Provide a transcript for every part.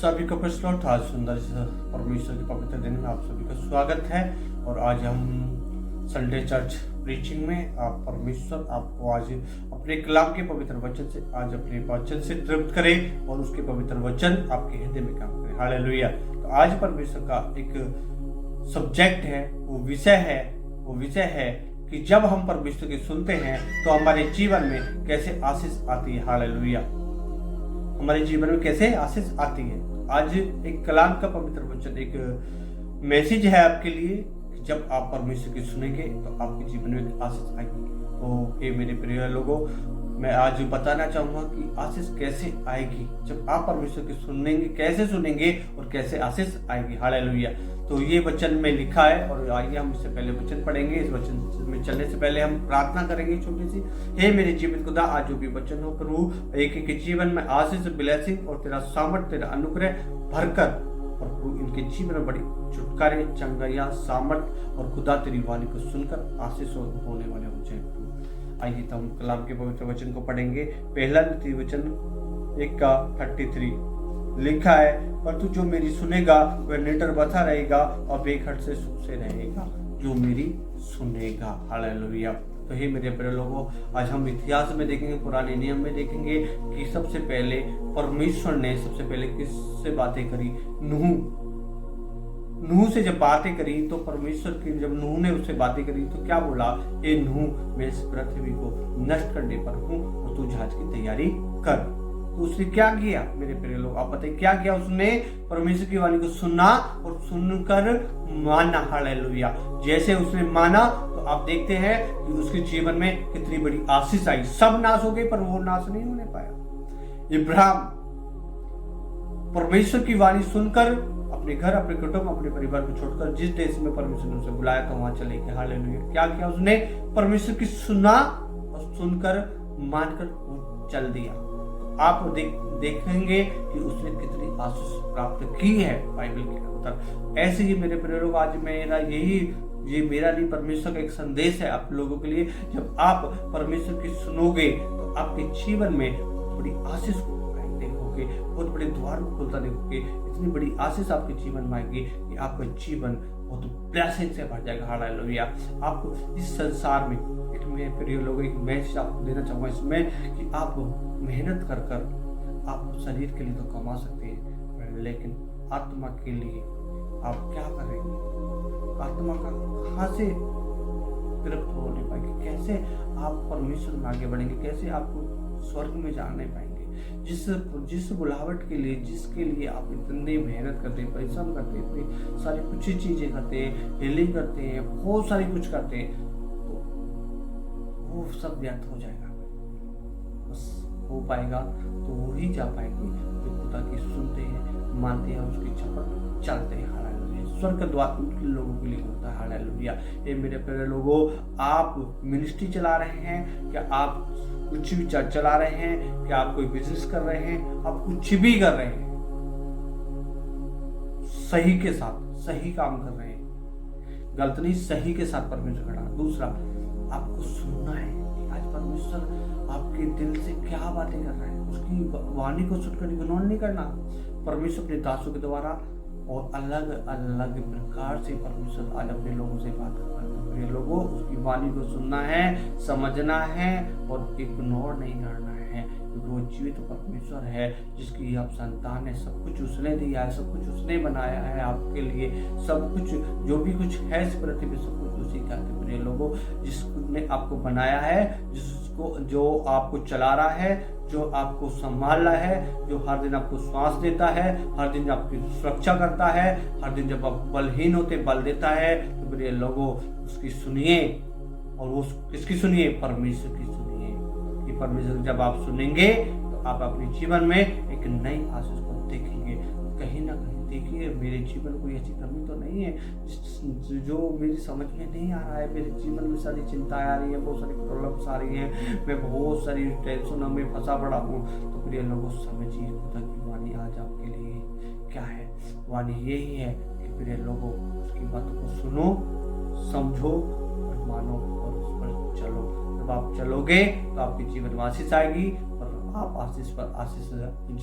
सभी को प्रश्नोट आज सुंदर परमेश्वर के पवित्र दिन में आप सभी का स्वागत है। और आज हम संडे चर्च प्रीचिंग में आप परमेश्वर आपको आज अपने कलाम के पवित्र वचन से आज अपने वचन से तृप्त करें और उसके पवित्र वचन आपके हृदय में काम करें। हालेलुया। तो आज परमेश्वर का एक सब्जेक्ट है, वो विषय है कि जब हम परमेश्वर की सुनते हैं तो हमारे जीवन में कैसे आशीष आती है। हालेलुया। हमारे जीवन में कैसे आशीष आती है। आज एक कलाम का पवित्र वचन, एक मैसेज है आपके लिए। जब आप परमेश्वर की सुनेंगे तो आपके जीवन में एक आशीष आएगी। तो हे मेरे प्रिय लोगों, मैं आज बताना चाहूंगा कि आशीष कैसे आएगी जब आप परमेश्वर की सुनेंगे, कैसे सुनेंगे और कैसे आशीष आएगी। हालेलुया। तो ये वचन में लिखा है और आइए हम इससे पहले वचन पढ़ेंगे। इस वचन में चलने से पहले हम प्रार्थना करेंगे छोटी सी। हे मेरे जीवन खुदा, आज जो भी वचन हो प्रभु, एक एक के जीवन में आशीष, ब्लेसिंग और तेरा सामर्थ, तेरा अनुग्रह भरकर और प्रभु इनके जीवन में बड़ी छुटकारे, चंगाइयां, सामर्थ और खुदा तेरी वाणी को सुनकर आशीष होने वाले हो जाए। आइए तो हम कलाम के पवित्र वचन को पढ़ेंगे। पहला नीति वचन 1:33 लिखा है, पर तू जो मेरी सुनेगा वह निडर बता रहेगा और बेखट से सुख से रहेगा जो मेरी सुनेगा। हालेलुया। तो हे मेरे प्रिय लोगों, आज हम इतिहास में देखेंगे, पुराने नियम में देखेंगे कि सबसे पहले परमेश्वर ने सबसे पहले किससे बातें करी। नूह से जब बातें करी तो परमेश्वर की, जब नूह ने उससे बातें करी तो क्या बोला, हे नूह, मैं इस पृथ्वी को नष्ट करने पर हूँ और तू जहाज की तैयारी कर। तो उसने क्या किया मेरे प्रिय लोग, आप बताइए क्या किया। उसने परमेश्वर की वाणी को सुना और सुनकर माना। हालेलुया। जैसे उसने माना तो आप देखते हैं कि उसके जीवन में कितनी बड़ी आशीष आई। सब नाश हो गए पर वो नाश नहीं होने पाया। इब्राहिम परमेश्वर की वाणी सुनकर अपने घर, अपने कुटुंब, अपने परिवार को छोड़कर जिस देश में परमेश्वर ने उसे बुलाया था वहां चले गए। हालेलुया। क्या किया उसने, परमेश्वर की सुना और सुनकर मानकर वो चल दिया। आप देखेंगे कि उसने कितनी आशीष प्राप्त की है बाइबल के अंदर। ऐसे ही मेरे प्रिय लोग, आज ये मेरा नहीं, परमेश्वर का एक संदेश है आप लोगों के लिए। जब आप परमेश्वर की सुनोगे तो आपके जीवन में बड़ी आशीष देखोगे, बहुत बड़े द्वार खुलता देखोगे। इतनी बड़ी आशीष आपके जीवन में आएगी कि आपका जीवन बहुत ब्लेसिंग से भर जाएगा। हालेलुया। आपको इस संसार में एक, मेरे प्रिय लोग, एक मैसेज आपको देना चाहूंगा इसमें कि आप मेहनत कर आप शरीर के लिए तो कमा सकते हैं, लेकिन आत्मा के लिए आप क्या करेंगे। आत्मा का कहाँ से तृप्त होने पाएंगे, कैसे आप परमेश्वर में आगे बढ़ेंगे, कैसे आपको स्वर्ग में जाने पाएंगे। जिस बुलावट के लिए, जिसके लिए आप इतनी मेहनत करते हैं, परिश्रम करते हैं, इतनी सारी कुछ चीजें करते हैं, हीलिंग करते हैं, बहुत सारी कुछ करते हैं, तो वो सब व्यर्थ हो जाएगा। बस हो पाएगा तो वो ही जा पाएंगे जो खुदा की सुनते हैं, मानते हैं, उसकी छपर चलते हैं। हालेलुया। स्वर्ग का द्वार उनके लोगों के लिए होता है। हालेलुया। ये मेरे प्यारे लोगों, आप मिनिस्ट्री चला रहे हैं, क्या आप कुछ भी चला रहे हैं, क्या आप कोई बिजनेस कर रहे हैं, आप कुछ भी कर रहे हैं, सही के साथ सही काम कर रहे हैं, गलत नहीं, सही के साथ परमेश्वर खड़ा। दूसरा, आपको सुनना है कि आज परमेश्वर आपके दिल से क्या बातें कर रहा है, उसकी वाणी को सुनकर इग्नोर नहीं करना। परमेश्वर अपने दासों के द्वारा और अलग अलग प्रकार से परमेश्वर आज अपने लोगों से बात कर रहा है। अपने लोगों, उसकी वाणी को सुनना है, समझना है और इग्नोर नहीं करना है, क्योंकि वो जीवित परमेश्वर है जिसकी आप संतान है। सब कुछ उसने दिया है, सब कुछ उसने बनाया है आपके लिए। सब कुछ जो भी कुछ है इस पृथ्वी में, सब कुछ उसी का है। प्रिय लोगों, जिसने आपको बनाया है, जो आपको चला रहा है, जो आपको संभाल रहा है, जो हर दिन आपको श्वास देता है, हर दिन आपकी सुरक्षा करता है, हर दिन जब आप बलहीन होते बल देता है, तो प्रिय लोगों उसकी सुनिए। और वो किसकी सुनिए, परमेश्वर की सुनिए। कि परमेश्वर जब आप सुनेंगे तो आप अपने जीवन में एक नई आशीष को देखेंगे। कहीं ना कहीं देखिए, मेरे जीवन में कोई ऐसी कमी तो नहीं है जो मेरी समझ में नहीं आ रहा है। मेरे जीवन में सारी चिंताएं आ रही है, बहुत सारी प्रॉब्लम्स आ रही हैं, मैं बहुत सारी टेंशनों में फंसा पड़ा हूँ। तो प्रिय लोगों, समझिए खुदा की वाणी आज आपके लिए क्या है। वाणी यही है कि प्रिय लोगों, उसकी बातों को सुनो, समझो और मानो और उस पर चलो। जब आप चलोगे तो आपके जीवन में आशीष आएगी और आप आशीष पर आशीष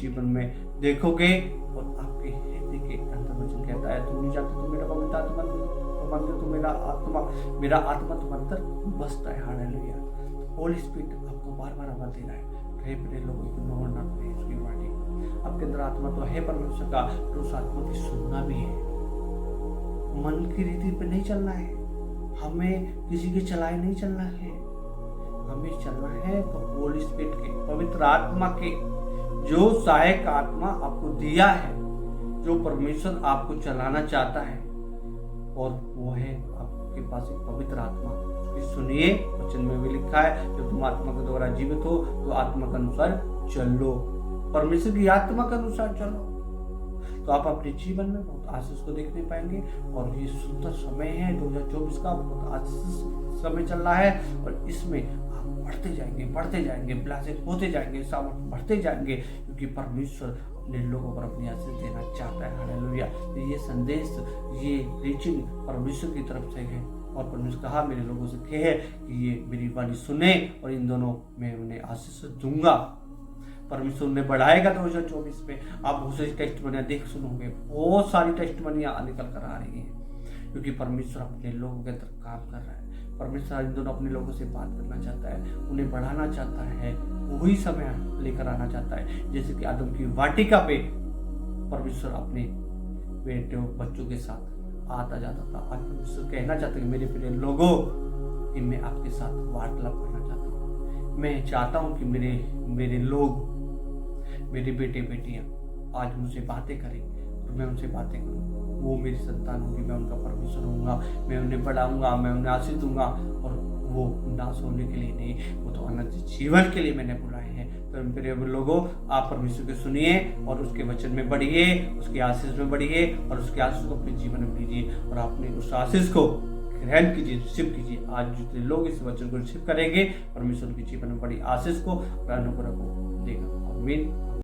जीवन में देखोगे। और आपके हृदय के अंदर वचन कहता है, तुम नहीं जानते तो मेरा पवित्र आत्मा मानते हो, तो मेरा आत्मा तुम्हारे अंदर बसता है। हालेलुया। होली स्पिरिट आपको बार बार आवाज दे रहा है, प्रे लोगों को इग्नोर ना करें उसकी वाणी को। आपके अंदर आत्मा तो है परमेश्वर का, तो उस आत्मा की सुनना भी है। मन की रीति पे नहीं चलना है, हमें किसी के चलाए नहीं चलना है, हमें चलना है तो होली स्पिरिट के, पवित्र आत्मा के, जो सहायक आत्मा आपको दिया है, जो परमेश्वर आपको चलाना चाहता है, और वो है आपके पास एक पवित्र आत्मा। उसकी सुनिए, वचन में भी लिखा है, जब तुम आत्मा के द्वारा जीवित हो तो आत्मा के अनुसार चलो, परमेश्वर की आत्मा के अनुसार चलो, तो आप अपने जीवन में बहुत आशीष को देखने पाएंगे। और ये सुंदर समय है 2024 का, बहुत आशीष समय चल रहा है, और इसमें आप बढ़ते जाएंगे, ब्लेसेड होते जाएंगे, सामर्थ बढ़ते जाएंगे, क्योंकि परमेश्वर अपने लोगों पर अपनी आशीष देना चाहता है। हालेलुया। तो ये संदेश, ये रीचिंग परमेश्वर की तरफ से है, और परमेश्वर कहा मेरे लोगों से कहे कि ये मेरी वाणी सुने, और इन दोनों में उन्हें आशीष दूंगा। परमेश्वर ने बढ़ाएगा 2024 में। आप बहुत सारी टेस्टमनियां देख सुनोगे, बहुत सारी टेस्टमनियां निकल कर आ रही हैं, क्योंकि परमेश्वर अपने लोगों के अंदर काम कर रहा है। परमेश्वर इन दोनों अपने लोगों से बात करना चाहता है, उन्हें बढ़ाना चाहता है, वही समय लेकर आना चाहता है। जैसे कि आदम की वाटिका पे परमेश्वर अपने बेटे बच्चों के साथ आता जाता था, आज परमेश्वर कहना चाहता है कि मेरे प्रिय लोगों, कि मैं आपके साथ वार्तालाप करना चाहता हूँ। मैं चाहता हूँ कि मेरे लोग, मेरे बेटे बेटियां आज मुझसे बातें करें, और मैं उनसे बातें करूँ। वो मेरी संतान होगी, मैं उनका परमेश्वर होऊंगा, मैं उन्हें बढ़ाऊंगा, मैं उन्हें आशीष दूंगा, और वो नाश होने के लिए नहीं, वो तो अनंत जीवन के लिए मैंने बुलाए हैं। तो मेरे लोगों, आप परमेश्वर को सुनिए और उसके वचन में बढ़िए, उसके आशीष में बढ़िए, और उसके आशीष को अपने जीवन में लीजिए, और आपने उस आशीष को ग्रहण कीजिए, रिसीव कीजिए। आज जितने लोग इस वचन को रिसीव करेंगे, परमेश्वर के जीवन में बड़ी आशीष को और अनुग्रह को देगा। आमीन।